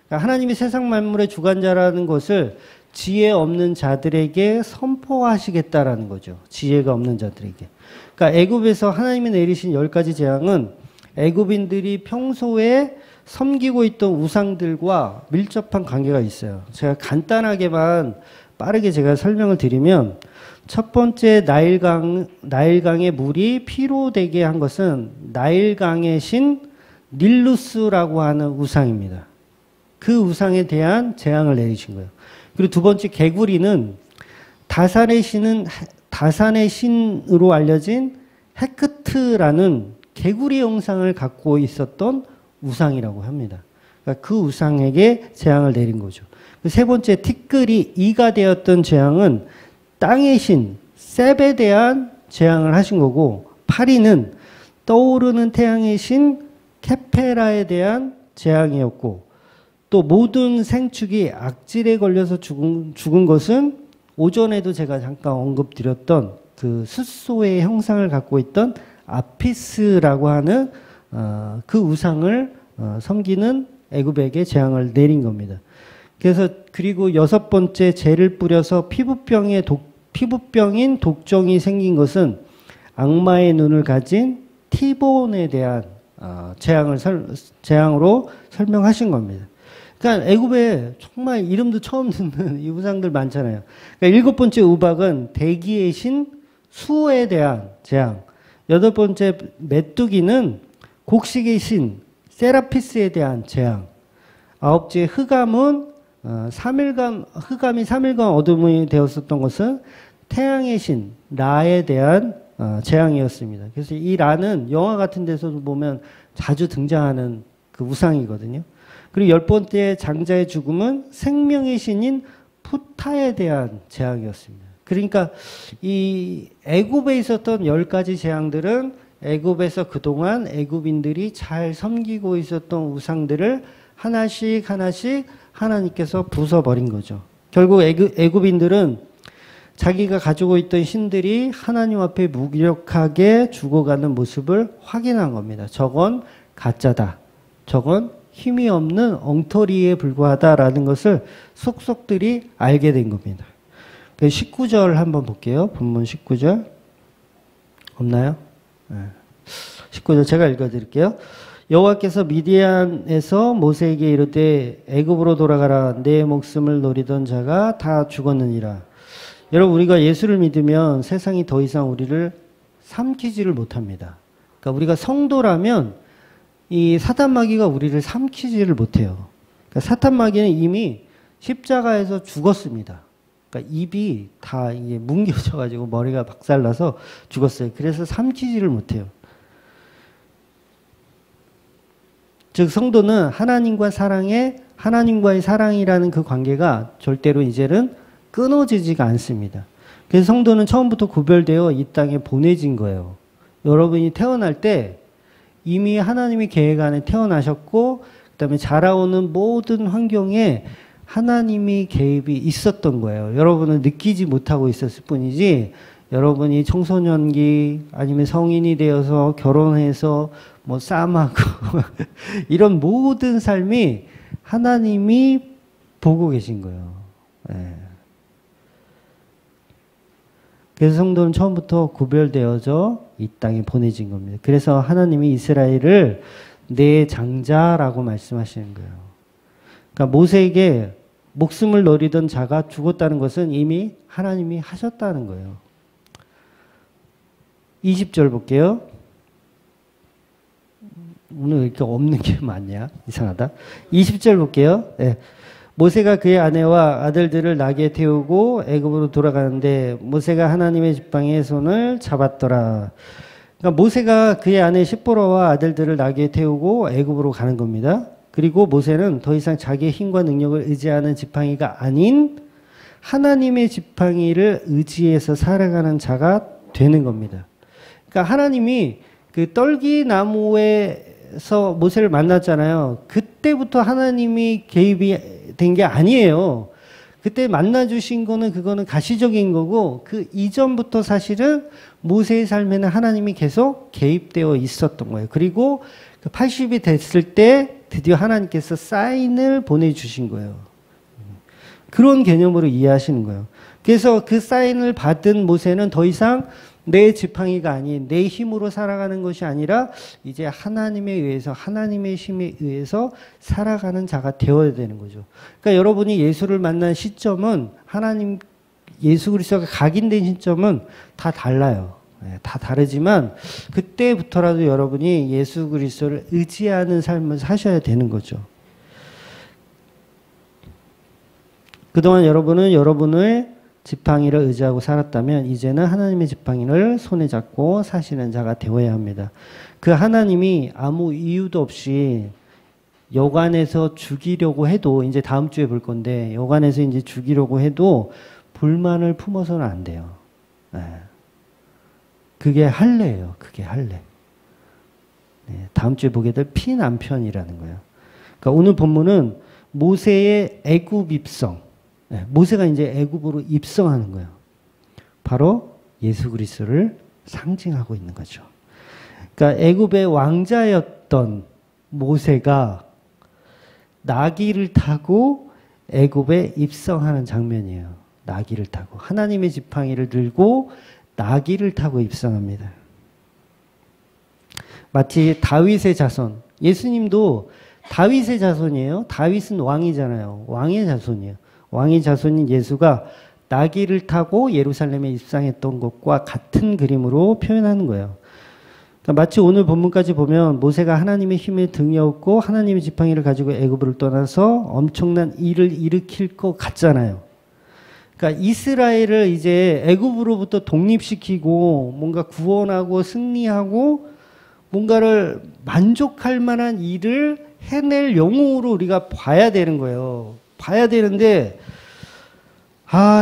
그러니까 하나님이 세상 만물의 주관자라는 것을 지혜 없는 자들에게 선포하시겠다라는 거죠. 지혜가 없는 자들에게. 그러니까 애굽에서 하나님이 내리신 10가지 재앙은 애굽인들이 평소에 섬기고 있던 우상들과 밀접한 관계가 있어요. 제가 간단하게만 빠르게 제가 설명을 드리면 첫 번째 나일강의 물이 피로 되게 한 것은 나일강의 신 닐루스라고 하는 우상입니다. 그 우상에 대한 재앙을 내리신 거예요. 그리고 두 번째 개구리는 다산의 신으로 알려진 헤크트라는 개구리 형상을 갖고 있었던 우상이라고 합니다. 그러니까 그 우상에게 재앙을 내린 거죠. 세 번째 티끌이 이가 되었던 재앙은 땅의 신 셉에 대한 재앙을 하신 거고, 파리는 떠오르는 태양의 신 케페라에 대한 재앙이었고, 또 모든 생축이 악질에 걸려서 죽은 것은 오전에도 제가 잠깐 언급드렸던 그 숫소의 형상을 갖고 있던 아피스라고 하는 그 우상을 섬기는 애굽에게 재앙을 내린 겁니다. 그래서 그리고 여섯 번째 재를 뿌려서 피부병인 독종이 생긴 것은 악마의 눈을 가진 티본에 대한 재앙으로 설명하신 겁니다. 그러니까 애굽에 정말 이름도 처음 듣는 이 우상들 많잖아요. 그러니까 일곱 번째 우박은 대기의 신 수에 대한 재앙. 여덟 번째 메뚜기는 곡식의 신 세라피스에 대한 재앙. 아홉째 흑암은 흑암이 3일간 어둠이 되었었던 것은 태양의 신 라에 대한 재앙이었습니다. 그래서 이 라는 영화 같은 데서도 보면 자주 등장하는 그 우상이거든요. 그리고 열 번째 장자의 죽음은 생명의 신인 푸타에 대한 재앙이었습니다. 그러니까 이 애굽에 있었던 10가지 재앙들은 애굽에서 그동안 애굽인들이 잘 섬기고 있었던 우상들을 하나씩 하나님께서 부숴버린 거죠. 결국 애굽인들은 자기가 가지고 있던 신들이 하나님 앞에 무기력하게 죽어가는 모습을 확인한 겁니다. 저건 가짜다. 저건 힘이 없는 엉터리에 불과하다라는 것을 속속들이 알게 된 겁니다. 19절 한번 볼게요. 본문 19절. 없나요? 네. 19절 제가 읽어드릴게요. 여호와께서 미디안에서 모세에게 이르되 애굽으로 돌아가라. 내 목숨을 노리던 자가 다 죽었느니라. 여러분, 우리가 예수를 믿으면 세상이 더 이상 우리를 삼키지를 못합니다. 그러니까 우리가 성도라면 이 사탄마귀가 우리를 삼키지를 못해요. 그러니까 사탄마귀는 이미 십자가에서 죽었습니다. 그러니까 입이 다 이게 뭉개져가지고 머리가 박살나서 죽었어요. 그래서 삼키지를 못해요. 즉 성도는 하나님과의 사랑이라는 그 관계가 절대로 이제는 끊어지지가 않습니다. 그래서 성도는 처음부터 구별되어 이 땅에 보내진 거예요. 여러분이 태어날 때 이미 하나님의 계획 안에 태어나셨고, 그 다음에 자라오는 모든 환경에 하나님이 개입이 있었던 거예요. 여러분은 느끼지 못하고 있었을 뿐이지, 여러분이 청소년기 아니면 성인이 되어서 결혼해서 뭐 싸움하고 이런 모든 삶이 하나님이 보고 계신 거예요. 네. 그래서 성도는 처음부터 구별되어져 이 땅에 보내진 겁니다. 그래서 하나님이 이스라엘을 내 장자라고 말씀하시는 거예요. 그러니까 모세에게 목숨을 노리던 자가 죽었다는 것은 이미 하나님이 하셨다는 거예요. 20절 볼게요. 오늘 이렇게 없는 게 많냐? 이상하다. 20절 볼게요. 네. 모세가 그의 아내와 아들들을 나귀에 태우고 애굽으로 돌아가는데 모세가 하나님의 지팡이의 손을 잡았더라. 그러니까 모세가 그의 아내 십보라와 아들들을 나귀에 태우고 애굽으로 가는 겁니다. 그리고 모세는 더 이상 자기의 힘과 능력을 의지하는 지팡이가 아닌 하나님의 지팡이를 의지해서 살아가는 자가 되는 겁니다. 그러니까 하나님이 그 떨기나무에서 모세를 만났잖아요. 그때부터 하나님이 개입이 된 게 아니에요. 그때 만나주신 거는 그거는 가시적인 거고, 그 이전부터 사실은 모세의 삶에는 하나님이 계속 개입되어 있었던 거예요. 그리고 80이 됐을 때 드디어 하나님께서 사인을 보내주신 거예요. 그런 개념으로 이해하시는 거예요. 그래서 그 사인을 받은 모세는 더 이상 내 지팡이가 아닌 내 힘으로 살아가는 것이 아니라 이제 하나님에 의해서, 하나님의 힘에 의해서 살아가는 자가 되어야 되는 거죠. 그러니까 여러분이 예수를 만난 시점은, 하나님 예수 그리스도가 각인된 시점은 다 달라요. 다 다르지만 그때부터라도 여러분이 예수 그리스도를 의지하는 삶을 사셔야 되는 거죠. 그동안 여러분은 여러분의 지팡이를 의지하고 살았다면 이제는 하나님의 지팡이를 손에 잡고 사시는 자가 되어야 합니다. 그 하나님이 아무 이유도 없이 여관에서 죽이려고 해도, 이제 다음 주에 볼 건데, 여관에서 이제 죽이려고 해도 불만을 품어서는 안 돼요. 그게 할례예요. 그게 할례. 다음 주에 보게 될 피난편이라는 거예요. 그러니까 오늘 본문은 모세의 애굽 입성, 모세가 이제 애굽으로 입성하는 거예요. 바로 예수 그리스도를 상징하고 있는 거죠. 그러니까 애굽의 왕자였던 모세가 나귀를 타고 애굽에 입성하는 장면이에요. 나귀를 타고 하나님의 지팡이를 들고 나귀를 타고 입성합니다. 마치 다윗의 자손, 예수님도 다윗의 자손이에요. 다윗은 왕이잖아요. 왕의 자손이에요. 왕의 자손인 예수가 나귀를 타고 예루살렘에 입성했던 것과 같은 그림으로 표현하는 거예요. 그러니까 마치 오늘 본문까지 보면 모세가 하나님의 힘에 등이 없고 하나님의 지팡이를 가지고 애굽을 떠나서 엄청난 일을 일으킬 것 같잖아요. 그러니까 이스라엘을 이제 애굽으로부터 독립시키고 뭔가 구원하고 승리하고 뭔가를 만족할 만한 일을 해낼 영웅으로 우리가 봐야 되는 거예요. 봐야 되는데,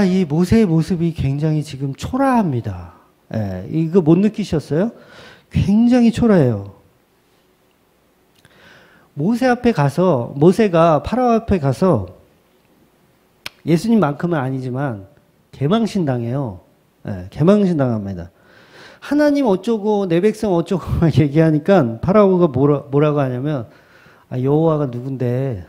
이 모세의 모습이 굉장히 지금 초라합니다. 이거 못 느끼셨어요? 굉장히 초라해요. 모세가 파라오 앞에 가서 예수님만큼은 아니지만 개망신당해요. 개망신당합니다. 하나님 어쩌고 내 백성 어쩌고 막 얘기하니까 파라오가 뭐라고 하냐면, 여호와가 누군데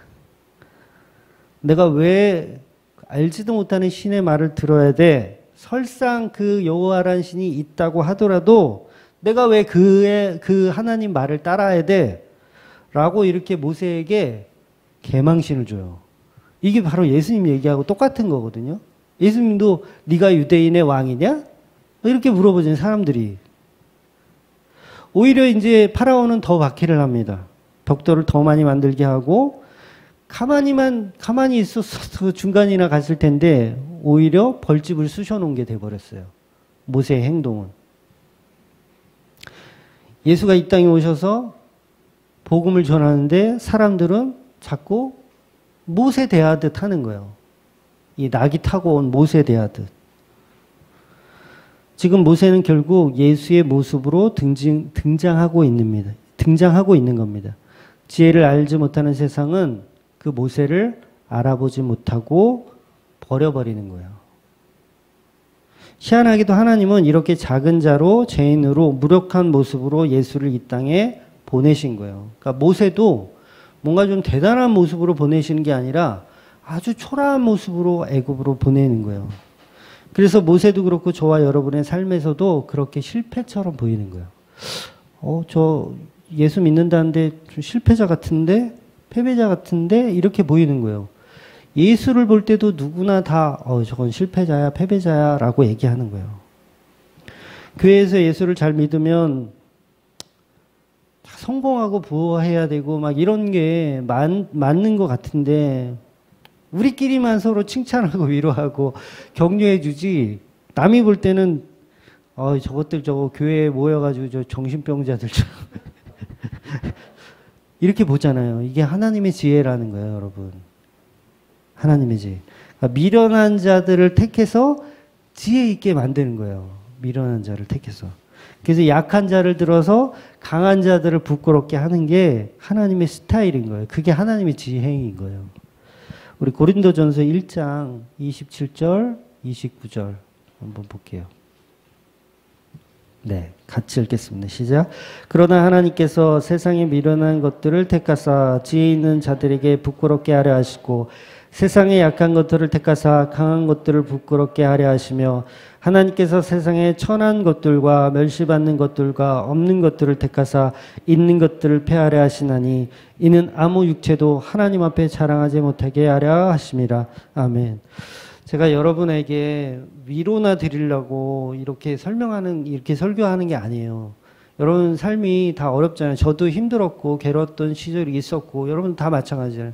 내가 왜 알지도 못하는 신의 말을 들어야 돼? 설상 그 여호와라는 신이 있다고 하더라도 내가 왜 그 하나님 말을 따라야 돼? 라고 이렇게 모세에게 계망신을 줘요. 이게 바로 예수님 얘기하고 똑같은 거거든요. 예수님도 네가 유대인의 왕이냐? 이렇게 물어보잖아요, 사람들이. 오히려 이제 파라오는 더 박해를 합니다. 벽돌을 더 많이 만들게 하고, 가만히 있어서 중간이나 갔을 텐데 오히려 벌집을 쑤셔놓은 게 돼버렸어요. 모세의 행동은. 예수가 이 땅에 오셔서 복음을 전하는데 사람들은 자꾸 모세 대하듯 하는 거예요. 이 낙이 타고 온 모세 대하듯. 지금 모세는 결국 예수의 모습으로 등장하고 있는 겁니다. 지혜를 알지 못하는 세상은 그 모세를 알아보지 못하고 버려버리는 거예요. 희한하게도 하나님은 이렇게 작은 자로 죄인으로 무력한 모습으로 예수를 이 땅에 보내신 거예요. 그러니까 모세도 뭔가 좀 대단한 모습으로 보내시는 게 아니라 아주 초라한 모습으로 애굽으로 보내는 거예요. 그래서 모세도 그렇고 저와 여러분의 삶에서도 그렇게 실패처럼 보이는 거예요. 저 예수 믿는다는데 좀 실패자 같은데? 패배자 같은데? 이렇게 보이는 거예요. 예수를 볼 때도 누구나 다 저건 실패자야, 패배자야 라고 얘기하는 거예요. 교회에서 예수를 잘 믿으면 성공하고 부호해야 되고 막 이런 게 맞는 것 같은데 우리끼리만 서로 칭찬하고 위로하고 격려해 주지 남이 볼 때는 저것들 저거 교회에 모여가지고 저 정신병자들처럼 이렇게 보잖아요. 이게 하나님의 지혜라는 거예요, 여러분. 하나님의 지혜. 그러니까 미련한 자들을 택해서 지혜 있게 만드는 거예요. 미련한 자를 택해서. 그래서 약한 자를 들어서 강한 자들을 부끄럽게 하는 게 하나님의 스타일인 거예요. 그게 하나님의 지혜인 거예요. 우리 고린도전서 1장 27절, 29절 한번 볼게요. 네, 같이 읽겠습니다. 시작. 그러나 하나님께서 세상에 미련한 것들을 택하사 지혜 있는 자들에게 부끄럽게 하려 하시고 세상에 약한 것들을 택하사 강한 것들을 부끄럽게 하려 하시며 하나님께서 세상에 천한 것들과 멸시받는 것들과 없는 것들을 택하사 있는 것들을 폐하려 하시나니 이는 아무 육체도 하나님 앞에 자랑하지 못하게 하려 하심이라. 아멘. 제가 여러분에게 위로나 드리려고 이렇게 설교하는 게 아니에요. 여러분 삶이 다 어렵잖아요. 저도 힘들었고 괴로웠던 시절이 있었고 여러분 다 마찬가지예요.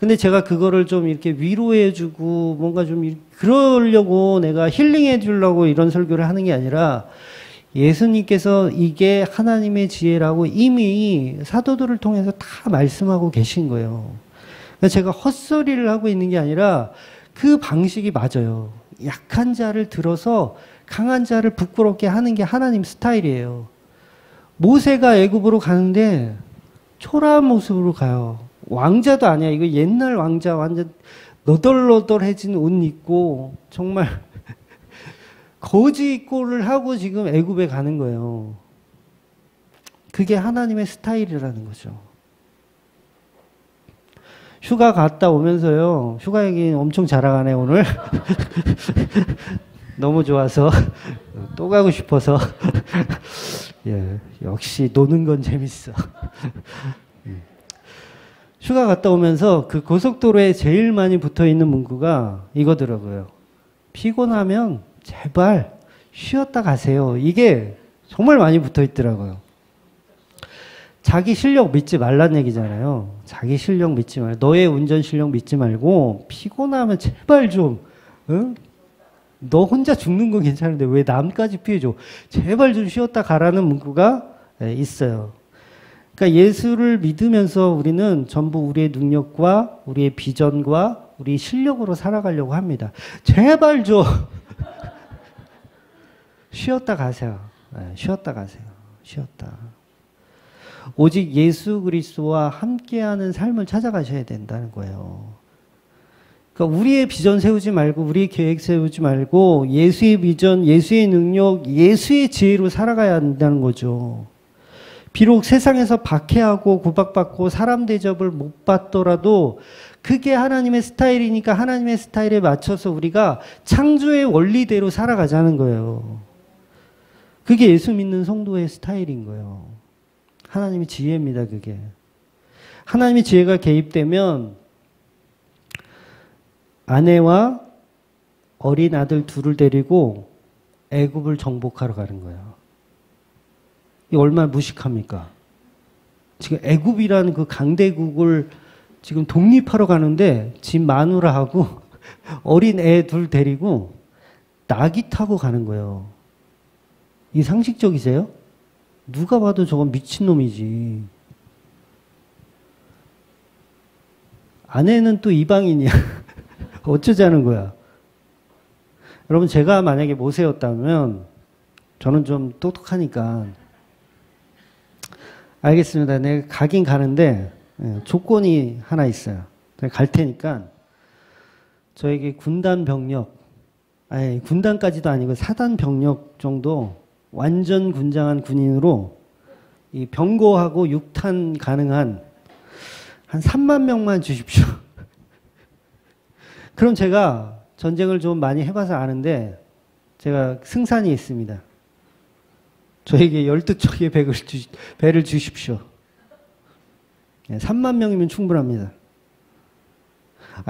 근데 제가 그거를 좀 이렇게 위로해주고 뭔가 좀 그러려고 내가 힐링해 주려고 이런 설교를 하는 게 아니라 예수님께서 이게 하나님의 지혜라고 이미 사도들을 통해서 다 말씀하고 계신 거예요. 그러니까 제가 헛소리를 하고 있는 게 아니라 그 방식이 맞아요. 약한 자를 들어서 강한 자를 부끄럽게 하는 게 하나님 스타일이에요. 모세가 애굽으로 가는데 초라한 모습으로 가요. 왕자도 아니야. 이거 옛날 왕자 완전 너덜너덜해진 옷 입고 정말 거지 꼴을 하고 지금 애굽에 가는 거예요. 그게 하나님의 스타일이라는 거죠. 휴가 갔다 오면서요. 휴가 얘기 엄청 자랑하네 오늘. 너무 좋아서 또 가고 싶어서. 예, 역시 노는 건 재밌어. 휴가 갔다 오면서 그 고속도로에 제일 많이 붙어있는 문구가 이거더라고요. 피곤하면 제발 쉬었다 가세요. 이게 정말 많이 붙어있더라고요. 자기 실력 믿지 말란 얘기잖아요. 자기 실력 믿지 말고 너의 운전 실력 믿지 말고 피곤하면 제발 좀 응? 너 혼자 죽는 건 괜찮은데 왜 남까지 피해줘. 제발 좀 쉬었다 가라는 문구가 있어요. 그러니까 예수를 믿으면서 우리는 전부 우리의 능력과 우리의 비전과 우리 실력으로 살아가려고 합니다. 제발 좀 쉬었다 가세요. 쉬었다 가세요. 쉬었다. 오직 예수 그리스도와 함께하는 삶을 찾아가셔야 된다는 거예요. 그러니까 우리의 비전 세우지 말고 우리의 계획 세우지 말고 예수의 비전, 예수의 능력, 예수의 지혜로 살아가야 한다는 거죠. 비록 세상에서 박해하고 구박받고 사람 대접을 못 받더라도 그게 하나님의 스타일이니까 하나님의 스타일에 맞춰서 우리가 창조의 원리대로 살아가자는 거예요. 그게 예수 믿는 성도의 스타일인 거예요. 하나님의 지혜입니다, 그게. 하나님의 지혜가 개입되면 아내와 어린 아들 둘을 데리고 애굽을 정복하러 가는 거예요. 이 얼마나 무식합니까? 지금 애굽이라는 그 강대국을 지금 독립하러 가는데 집 마누라하고 어린 애 둘 데리고 낙이 타고 가는 거예요. 이 상식적이세요? 누가 봐도 저건 미친놈이지. 아내는 또 이방인이야. 어쩌자는 거야. 여러분 제가 만약에 모세였다면 저는 좀 똑똑하니까 알겠습니다. 내가 가긴 가는데 조건이 하나 있어요. 내가 갈 테니까 저에게 군단 병력, 아니 군단까지도 아니고 사단 병력 정도 완전 군장한 군인으로 이 병거하고 육탄 가능한 한 3만 명만 주십시오. 그럼 제가 전쟁을 좀 많이 해봐서 아는데 제가 승산이 있습니다. 저에게 12척의 배를 주십시오. 3만 명이면 충분합니다.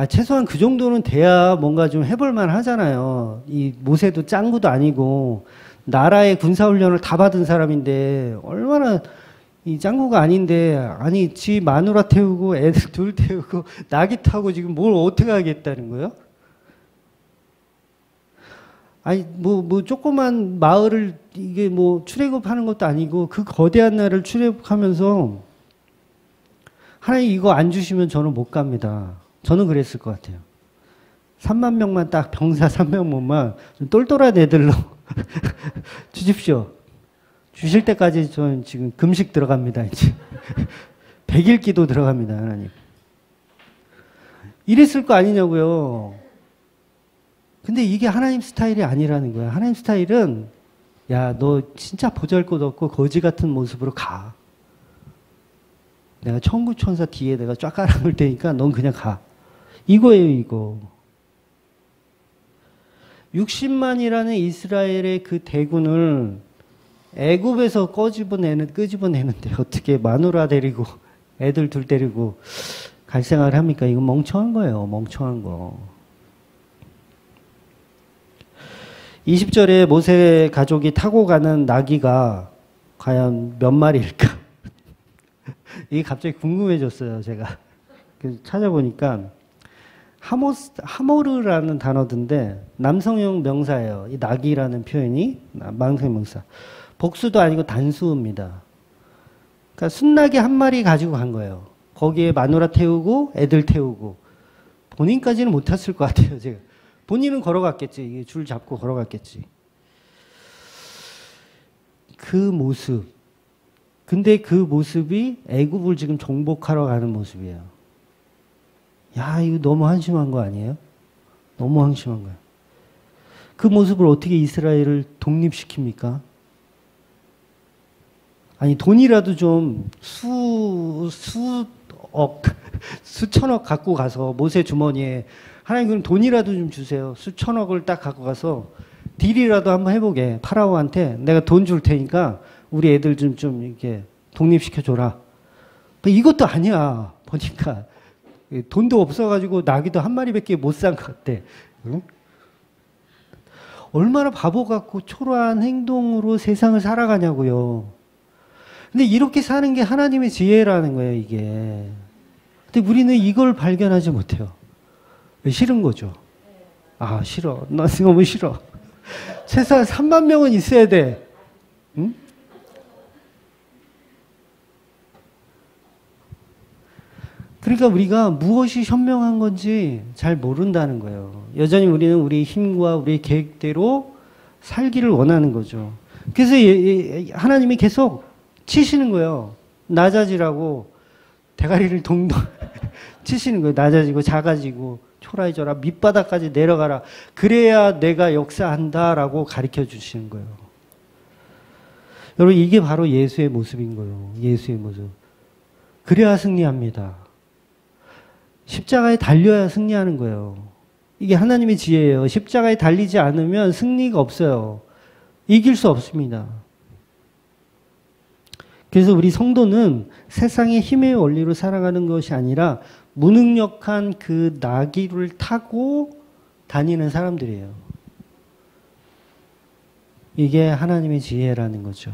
최소한 그 정도는 돼야 뭔가 좀 해볼만 하잖아요. 이 모세도 짱구도 아니고 나라의 군사훈련을 다 받은 사람인데 얼마나 이 짱구가 아닌데 아니 지 마누라 태우고 애들 둘 태우고 낙이 타고 지금 뭘 어떻게 하겠다는 거예요? 아니 뭐 조그만 마을을 이게 뭐 출애굽하는 것도 아니고 그 거대한 나라를 출애굽하면서 하나님 이거 안 주시면 저는 못 갑니다. 저는 그랬을 것 같아요. 3만 명만 딱 병사 3명만 좀 똘똘한 애들로 주십시오. 주실 때까지 저는 지금 금식 들어갑니다. 이제 100일 기도 들어갑니다. 하나님. 이랬을 거 아니냐고요. 근데 이게 하나님 스타일이 아니라는 거예요. 하나님 스타일은 야, 너 진짜 보잘것없고 거지 같은 모습으로 가. 내가 천구천사 뒤에 내가 쫙 깔아놓을 테니까 넌 그냥 가. 이거예요, 이거. 60만이라는 이스라엘의 그 대군을 애굽에서 끄집어내는데 어떻게 마누라 데리고 애들 둘 데리고 갈 생각을 합니까? 이거 멍청한 거예요. 멍청한 거. 20절에 모세 가족이 타고 가는 나귀가 과연 몇 마리일까? 이게 갑자기 궁금해졌어요, 제가. 그래서 찾아보니까 하모르라는 단어인데 남성형 명사예요. 이 나귀라는 표현이 남성형 명사. 복수도 아니고 단수입니다. 그러니까 순나귀 한 마리 가지고 간 거예요. 거기에 마누라 태우고 애들 태우고. 본인까지는 못 탔을 것 같아요, 제가. 본인은 걸어갔겠지. 줄 잡고 걸어갔겠지. 그 모습. 근데 그 모습이 애굽을 지금 정복하러 가는 모습이에요. 야, 이거 너무 한심한 거 아니에요? 너무 한심한 거예요. 그 모습을 어떻게 이스라엘을 독립시킵니까? 아니, 돈이라도 좀 수천억 갖고 가서 모세 주머니에 하나님 그럼 돈이라도 좀 주세요. 수천억을 딱 갖고 가서 딜이라도 한번 해보게. 파라오한테 내가 돈 줄 테니까 우리 애들 좀 이렇게 독립시켜줘라. 이것도 아니야. 보니까. 돈도 없어가지고 나귀도 한 마리밖에 못 산 것 같아. 응? 얼마나 바보 같고 초라한 행동으로 세상을 살아가냐고요. 근데 이렇게 사는 게 하나님의 지혜라는 거예요, 이게. 근데 우리는 이걸 발견하지 못해요. 싫은 거죠. 아, 싫어. 나 너무 싫어. 최소한 3만 명은 있어야 돼. 응? 그러니까 우리가 무엇이 현명한 건지 잘 모른다는 거예요. 여전히 우리는 우리 힘과 우리 계획대로 살기를 원하는 거죠. 그래서 하나님이 계속 치시는 거예요. 낮아지라고 대가리를 동동 치시는 거예요. 낮아지고 작아지고 초라해져라. 밑바닥까지 내려가라. 그래야 내가 역사한다라고 가르쳐 주시는 거예요. 여러분 이게 바로 예수의 모습인 거예요. 예수의 모습. 그래야 승리합니다. 십자가에 달려야 승리하는 거예요. 이게 하나님의 지혜예요. 십자가에 달리지 않으면 승리가 없어요. 이길 수 없습니다. 그래서 우리 성도는 세상의 힘의 원리로 살아가는 것이 아니라 무능력한 그 나귀를 타고 다니는 사람들이에요. 이게 하나님의 지혜라는 거죠.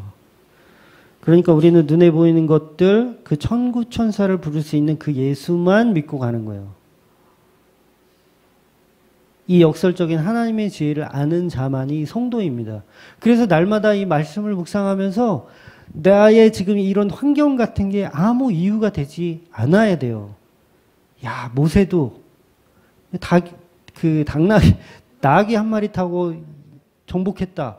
그러니까 우리는 눈에 보이는 것들, 그 천구천사를 부를 수 있는 그 예수만 믿고 가는 거예요. 이 역설적인 하나님의 지혜를 아는 자만이 성도입니다. 그래서 날마다 이 말씀을 묵상하면서 나의 지금 이런 환경 같은 게 아무 이유가 되지 않아야 돼요. 야, 모세도 나귀 한 마리 타고 정복했다.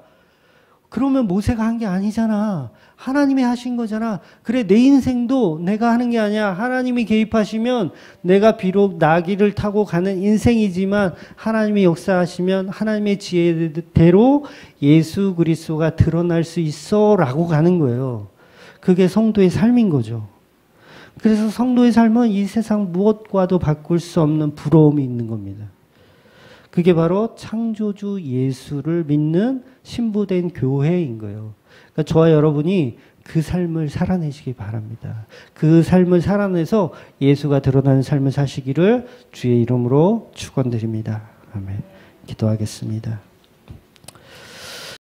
그러면 모세가 한 게 아니잖아. 하나님이 하신 거잖아. 그래, 내 인생도 내가 하는 게 아니야. 하나님이 개입하시면 내가 비록 나귀를 타고 가는 인생이지만 하나님이 역사하시면 하나님의 지혜대로 예수 그리스도가 드러날 수 있어 라고 가는 거예요. 그게 성도의 삶인 거죠. 그래서 성도의 삶은 이 세상 무엇과도 바꿀 수 없는 부러움이 있는 겁니다. 그게 바로 창조주 예수를 믿는 신부된 교회인 거예요. 그러니까 저와 여러분이 그 삶을 살아내시기 바랍니다. 그 삶을 살아내서 예수가 드러나는 삶을 사시기를 주의 이름으로 축원드립니다. 아멘. 기도하겠습니다.